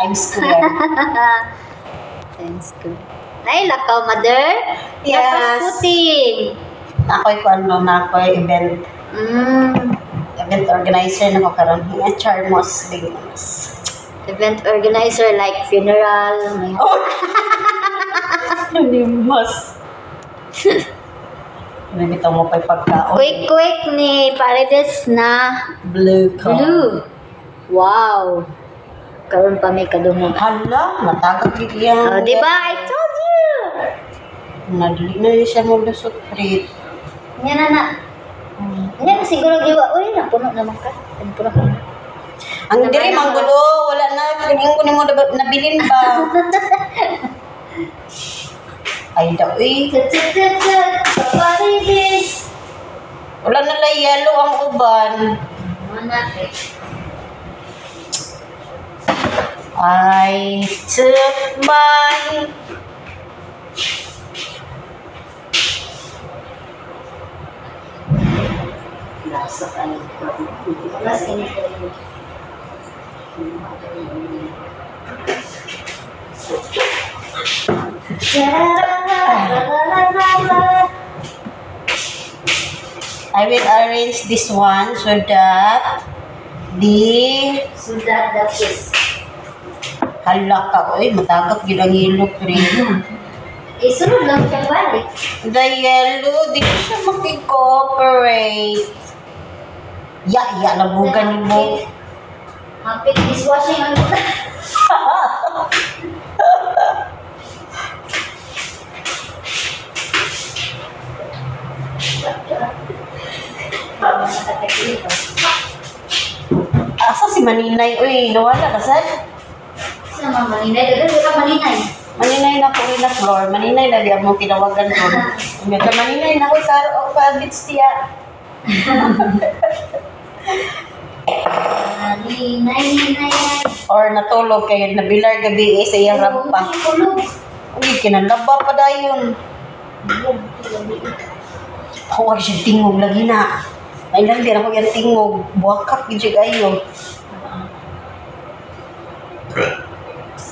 Times Square. Times Square. Ay, lakaw, mother. Yes. Tapos puting. Ako'y event. Event organizer na ko karon. Nga Charmos Bigos. Event organizer like funeral. Oh! Mas. Nabitaw mo pa'y pagkaon. Quick ni Paredes na Blue car. blue. Wow. Karon pa may kadungog. Hala, matagag yan. Oh, diba? I told you. Nadali na rin siya mo lusot, Prit. Yan na. Yan na siguro giwa. Uy, napuno naman ka. Napuno ka. Ang diri manggulo, wala na. Kanyang ko ni mo nabilin pa. Ay, daw eh. Paredes. Wala na lang yellow ang uban. I took my nasa kayo. Nasa kayo. I will arrange this one so that that is. Hala ka, oy, matagap yun ang yellow cream. Isunod lang siya balik. The yellow, di siya makikooperate. Ya, labugan mo. Hapit dishwashing ang buta. Asa si Maninay? Uy, nawala ka sad? Sama Maninay. Dagan ka Maninay. Maninay na po na floor. Maninay na biya mo tinawagan doon. Nga Maninay na ko sa bits tiya. Maninay. Or natulog kayo, nabilar gabi sa iyang rampa. Uy, kinalaba pa dayon. Huwag siya tingog lagi na. Ay lang din ako yung tingog. Buwakap yung kayo.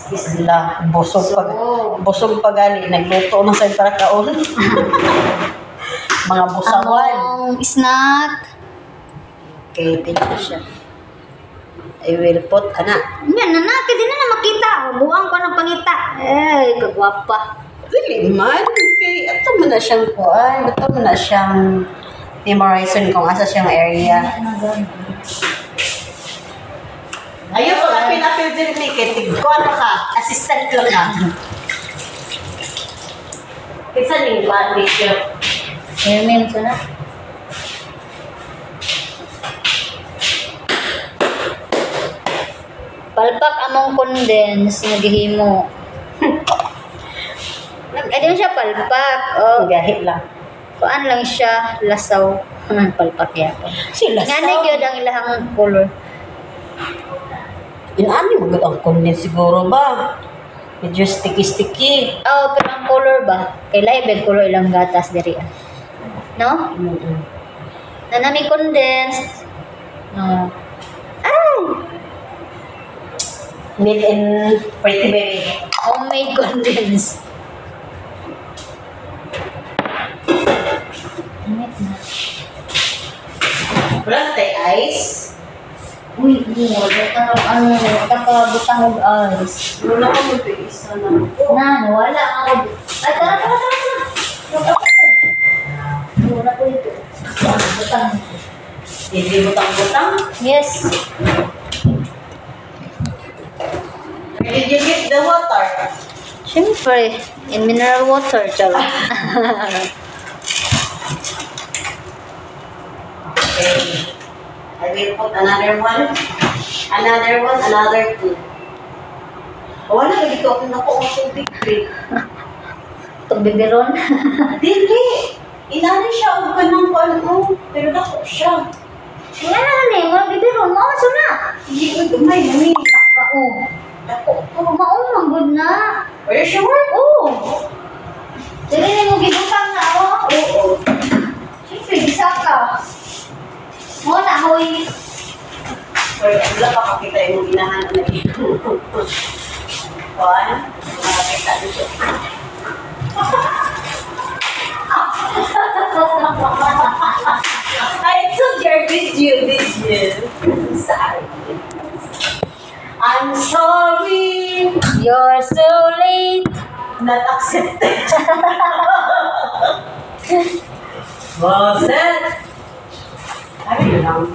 Isla, busog pa gali. Nagluto na sa para kaon. Mga busawan. Among snack. Okay, tingnan siya. I will put, anak. Yan, nanaki din na makita. Buang ko ng pangita. Eh, kagwapa. Really man, okay. Ito mo na siyang kuan. Ito mo na siyang memorization kung asa siyang area. Ayun ko, apil din ni Ketig. Kung ano ka, assistant lang ka. Kisa ni one picture. Amen, so na. Palpak among condense nga gihimo. Ay, di mo siya palpak. Oh, Gahit lang. kuan lang siya, lasaw. Palpak yapon. Sila Nga na gyud ang ilahang color. Inaani mo gud ang condense siguro ba? Medyo sticky-sticky. Oh, pero ang color ba? Kay live color ilang gatas diri. No? Nanami condensed. No. Ay! Made in Pretty Baby. Homemade condensed. Init na. Wala tayo ice. Uy, nakabutang og ice. Wala ka mag-isa na. Wala ako. Ay, tara. Wala ko ito. Butang. Hindi butang-butang. Yes. Where did you get the water? Siyempre, in mineral water, chalo. Okay. I will put another one, another two. Wala ka dito ako naku ang tubig. Itong bibiron. Dili. Inani siya ang kanang pano. Pero dako siya. Nga naman eh, mga bibiron. Makaso na. Hindi ko dumay namin. Kao. Dako. Maumang good na. Are you sure? Oo. Dili na mo gibutang na, oh. Oo. Siyempre, bisa ka. Mo na, hoy. wala pa pakita yung inahan na One, makakita dito. I took your video. Sorry. I'm sorry. You're so late. Not accepted. Well, set. Ay, lang,